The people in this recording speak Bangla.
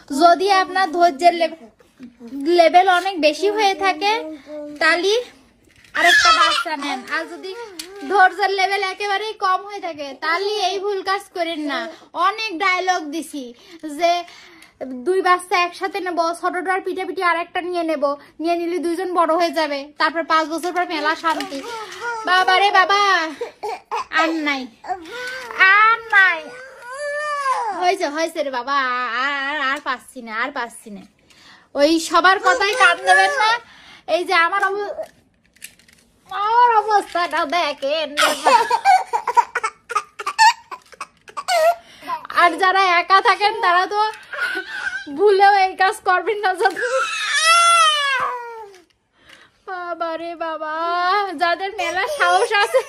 যদি আপনার ধৈর্যের লেভেল অনেক বেশি হয়ে থাকে তাহলে আরেকটা বাচ্চা নেন, আর যদি ধৈর্যের লেভেল একেবারেই কম হয়ে থাকে তাহলে এই ভুল কাজ করেন না। অনেক ডায়লগ দিছি যে 2 বাচ্চা একসাথে নেব, ছোটটার পিঠে পিঠে আরেকটা নিয়ে নেব, নিয়ে নিলে 2 জন বড় হয়ে যাবে, তারপর 5 বছর পর মেলা শান্তি। বাবা রে বাবা, আর নাই আর নাই, হয়েছে রে বাবা, আর পাচ্ছি না, আর পাচ্ছি না। ওই সবার কথাই কান দেবেন না। এই যে আমার অবস্থাটা দেখেন। আর যারা একা থাকেন তারা তো ভুলেও এই কাজ করবেন না। বাবা রে বাবা, যাদের মেলা সাহস আছে